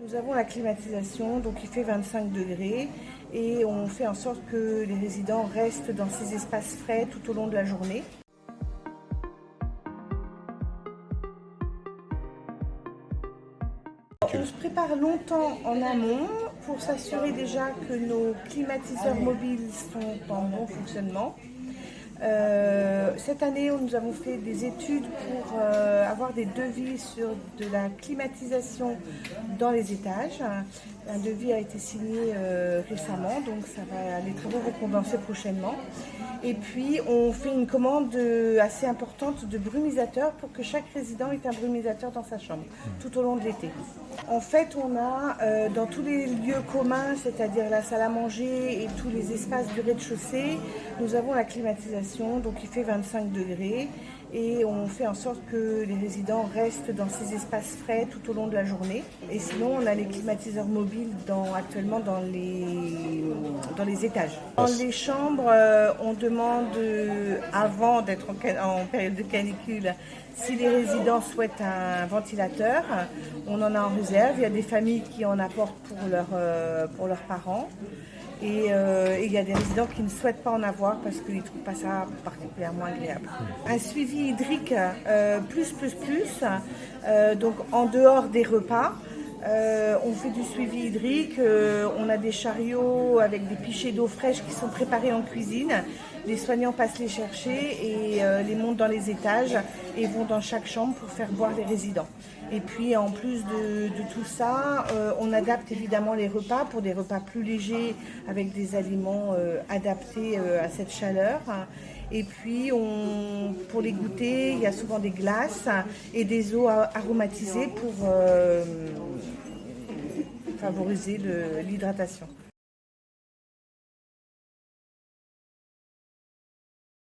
Nous avons la climatisation, donc il fait 25 degrés et on fait en sorte que les résidents restent dans ces espaces frais tout au long de la journée. On se prépare longtemps en amont pour s'assurer déjà que nos climatiseurs mobiles sont en bon fonctionnement. Cette année, nous avons fait des études pour avoir des devis sur de la climatisation dans les étages. Un devis a été signé récemment, donc les travaux vont commencer prochainement. Et puis, on fait une commande assez importante de brumisateurs pour que chaque résident ait un brumisateur dans sa chambre tout au long de l'été. En fait, on a dans tous les lieux communs, c'est-à-dire la salle à manger et tous les espaces du rez-de-chaussée, nous avons la climatisation, donc il fait 25 degrés et on fait en sorte que les résidents restent dans ces espaces frais tout au long de la journée. Et sinon, on a les climatiseurs mobiles actuellement dans les étages. Dans les chambres, on demande, avant d'être en période de canicule, si les résidents souhaitent un ventilateur, on en a en réserve. Il y a des familles qui en apportent pour leurs parents. Et il y a des résidents qui ne souhaitent pas en avoir parce qu'ils ne trouvent pas ça particulièrement agréable. Un suivi hydrique plus. Donc en dehors des repas. On fait du suivi hydrique, on a des chariots avec des pichets d'eau fraîche qui sont préparés en cuisine. Les soignants passent les chercher et les montent dans les étages et vont dans chaque chambre pour faire boire les résidents. Et puis en plus de tout ça, on adapte évidemment les repas pour des repas plus légers avec des aliments adaptés à cette chaleur. Et puis pour les goûters, il y a souvent des glaces et des eaux aromatisées pour favoriser l'hydratation.